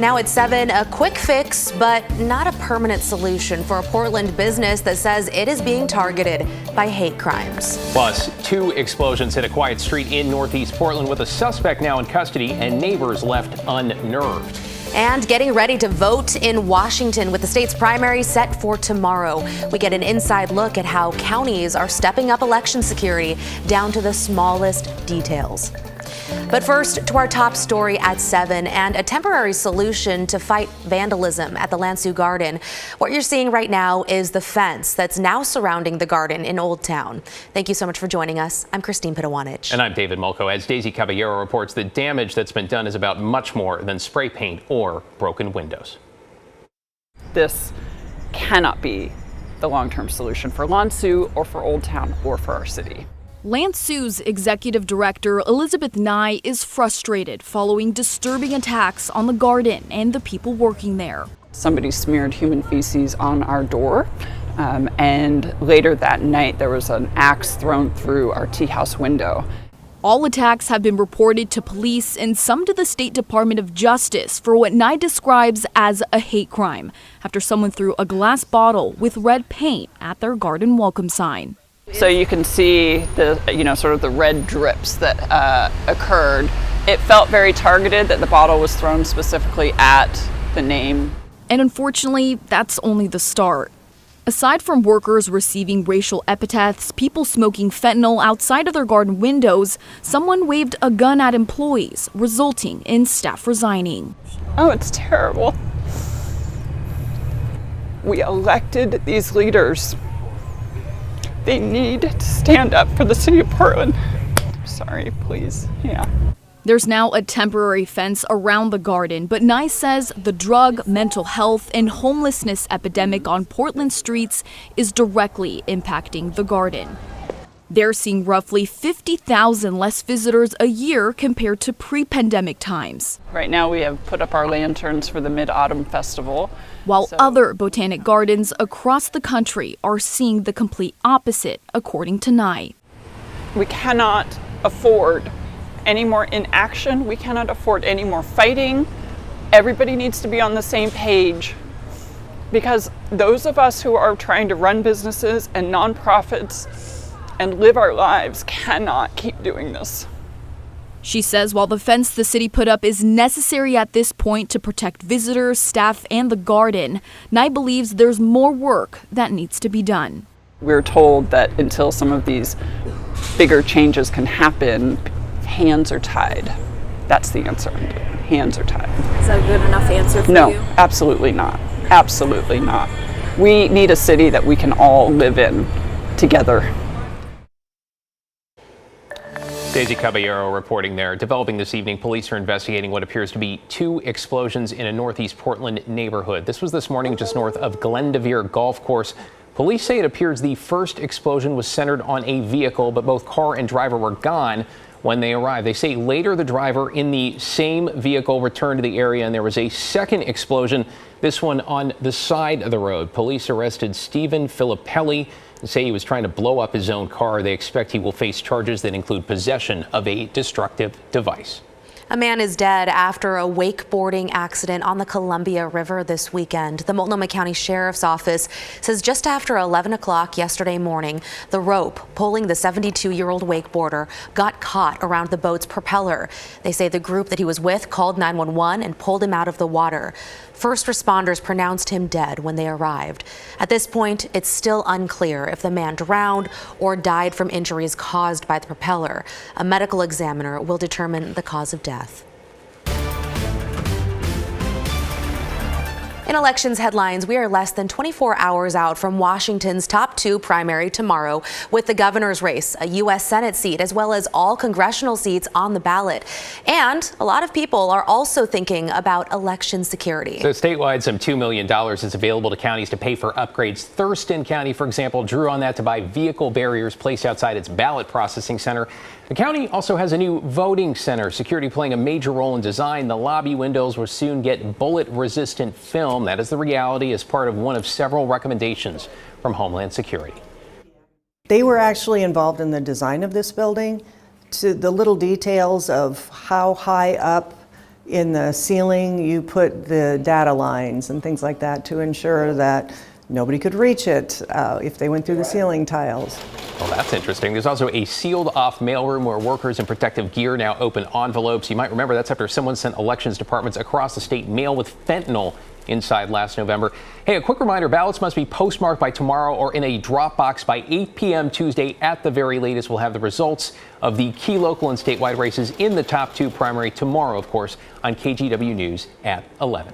Now at 7, a quick fix, but not a permanent solution for a Portland business that says it is being targeted by hate crimes. Plus, 2 explosions hit a quiet street in Northeast Portland with a suspect now in custody and neighbors left unnerved. And getting ready to vote in Washington with the state's primary set for tomorrow. We get an inside look at how counties are stepping up election security down to the smallest details. But first, to our top story at 7 and a temporary solution to fight vandalism at the Lanso garden. What you're seeing right now is the fence that's now surrounding the garden in Old Town. Thank you so much for joining us. I'm Christine Pitawanich. And I'm David Mulco. As Daisy Caballero reports, the damage that's been done is about much more than spray paint or broken windows. This cannot be the long-term solution for Lanso or for Old Town or for our city. Lanso's executive director, Elizabeth Nye, is frustrated following disturbing attacks on the garden and the people working there. Somebody smeared human feces on our door, and later that night there was an axe thrown through our tea house window. All attacks have been reported to police and some to the State Department of Justice for what Nye describes as a hate crime after someone threw a glass bottle with red paint at their garden welcome sign. So you can see the, sort of the red drips that occurred. It felt very targeted that the bottle was thrown specifically at the name. And unfortunately, that's only the start. Aside from workers receiving racial epithets, people smoking fentanyl outside of their garden windows, someone waved a gun at employees, resulting in staff resigning. Oh, it's terrible. We elected these leaders. They need to stand up for the city of Portland. Sorry, please. Yeah. There's now a temporary fence around the garden, but Nye says the drug, mental health, and homelessness epidemic on Portland streets is directly impacting the garden. They're seeing roughly 50,000 less visitors a year compared to pre-pandemic times. Right now we have put up our lanterns for the Mid-Autumn Festival. While other botanic gardens across the country are seeing the complete opposite, according to Nye. We cannot afford any more inaction. We cannot afford any more fighting. Everybody needs to be on the same page, because those of us who are trying to run businesses and nonprofits and live our lives cannot keep doing this. She says while the fence the city put up is necessary at this point to protect visitors, staff, and the garden, Nye believes there's more work that needs to be done. We're told that until some of these bigger changes can happen, hands are tied. That's the answer. Hands are tied. Is that a good enough answer for you? No, absolutely not. Absolutely not. We need a city that we can all live in together. Daisy Caballero reporting there. Developing this evening, police are investigating what appears to be 2 explosions in a Northeast Portland neighborhood. This was this morning just north of Glendevere Golf Course. Police say it appears the first explosion was centered on a vehicle, but both car and driver were gone when they arrived. They say later the driver in the same vehicle returned to the area and there was a second explosion, this one on the side of the road. Police arrested Stephen Filippelli and say he was trying to blow up his own car. They expect he will face charges that include possession of a destructive device. A man is dead after a wakeboarding accident on the Columbia River this weekend. The Multnomah County Sheriff's Office says just after 11 o'clock yesterday morning, the rope pulling the 72-year-old wakeboarder got caught around the boat's propeller. They say the group that he was with called 911 and pulled him out of the water. First responders pronounced him dead when they arrived. At this point, it's still unclear if the man drowned or died from injuries caused by the propeller. A medical examiner will determine the cause of death. In elections headlines, we are less than 24 hours out from Washington's top 2 primary tomorrow, with the governor's race, a U.S. Senate seat, as well as all congressional seats on the ballot. And a lot of people are also thinking about election security. So statewide, some $2 million is available to counties to pay for upgrades. Thurston County, for example, drew on that to buy vehicle barriers placed outside its ballot processing center. The county also has a new voting center, security playing a major role in design. The lobby windows will soon get bullet-resistant film. That is the reality as part of one of several recommendations from Homeland Security. They were actually involved in the design of this building, to the little details of how high up In the ceiling, you put the data lines and things like that to ensure that nobody could reach it if they went through the ceiling tiles. Well, that's interesting. There's also a sealed-off mailroom where workers in protective gear now open envelopes. You might remember that's after someone sent elections departments across the state mail with fentanyl inside last November. Hey, a quick reminder, ballots must be postmarked by tomorrow or in a drop box by 8 p.m. Tuesday at the very latest. We'll have the results of the key local and statewide races in the top 2 primary tomorrow, of course, on KGW News at 11.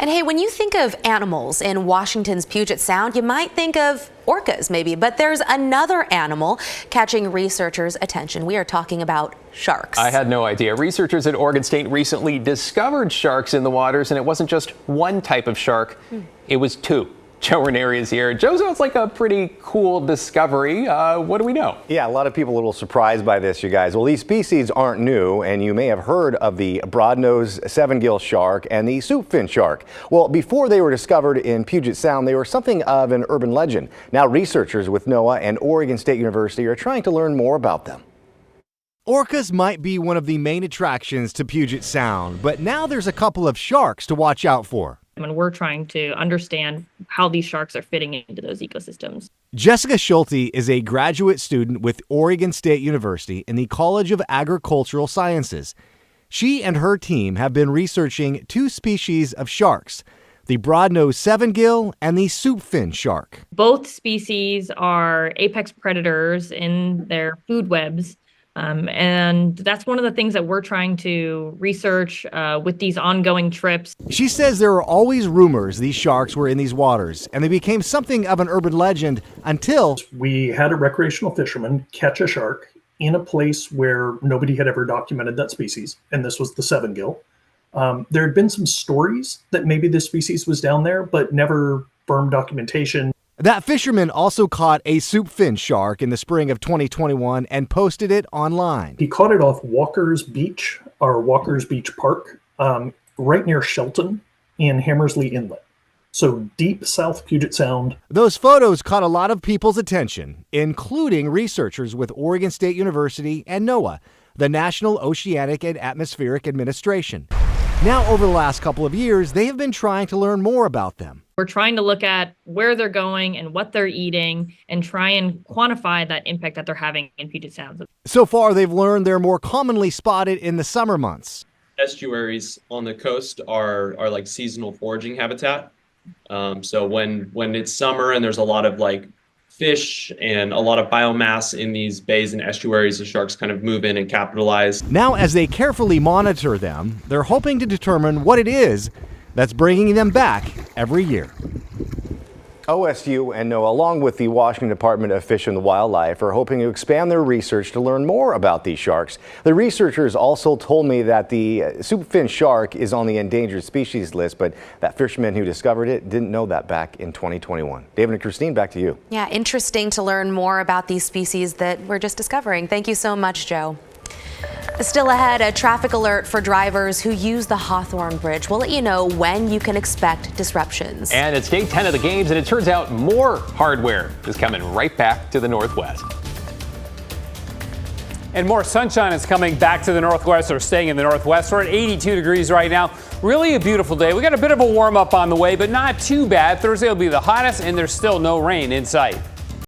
And hey, when you think of animals in Washington's Puget Sound, you might think of orcas maybe, but there's another animal catching researchers' attention. We are talking about sharks. I had no idea. Researchers at Oregon State recently discovered sharks in the waters, and it wasn't just one type of shark, it was 2. Joe Ranieri is here. Joe, sounds like a pretty cool discovery. What do we know? Yeah, a lot of people a little surprised by this, you guys. Well, these species aren't new, and you may have heard of the broad-nosed seven-gill shark and the soupfin shark. Well, before they were discovered in Puget Sound, they were something of an urban legend. Now, researchers with NOAA and Oregon State University are trying to learn more about them. Orcas might be one of the main attractions to Puget Sound, but now there's a couple of sharks to watch out for. And we're trying to understand how these sharks are fitting into those ecosystems. Jessica Schulte is a graduate student with Oregon State University in the College of Agricultural Sciences. She and her team have been researching 2 species of sharks, the broad-nosed seven-gill and the soupfin shark. Both species are apex predators in their food webs. And that's one of the things that we're trying to research with these ongoing trips. She says there are always rumors these sharks were in these waters, and they became something of an urban legend until we had a recreational fisherman catch a shark in a place where nobody had ever documented that species, and this was the seven-gill. There had been some stories that maybe this species was down there, but never firm documentation. That fisherman also caught a soupfin shark in the spring of 2021 and posted it online. He caught it off Walker's Beach, or Walker's Beach Park, right near Shelton in Hammersley Inlet. So deep South Puget Sound. Those photos caught a lot of people's attention, including researchers with Oregon State University and NOAA, the National Oceanic and Atmospheric Administration. Now, over the last couple of years, they have been trying to learn more about them. We're trying to look at where they're going and what they're eating and try and quantify that impact that they're having in Puget Sound. So far, they've learned they're more commonly spotted in the summer months. Estuaries on the coast are like seasonal foraging habitat. So when it's summer and there's a lot of like fish and a lot of biomass in these bays and estuaries, the sharks kind of move in and capitalize. Now, as they carefully monitor them, they're hoping to determine what it is that's bringing them back every year. OSU and NOAA, along with the Washington Department of Fish and Wildlife, are hoping to expand their research to learn more about these sharks. The researchers also told me that the soupfin shark is on the endangered species list, but that fisherman who discovered it didn't know that back in 2021. David and Christine, back to you. Yeah, interesting to learn more about these species that we're just discovering. Thank you so much, Joe. Still ahead, a traffic alert for drivers who use the Hawthorne Bridge. We'll let you know when you can expect disruptions. And it's day 10 of the games, and it turns out more hardware is coming right back to the Northwest. And more sunshine is coming back to the Northwest, or staying in the Northwest. We're at 82 degrees right now. Really a beautiful day. We got a bit of a warm up on the way, but not too bad. Thursday will be the hottest, and there's still no rain in sight.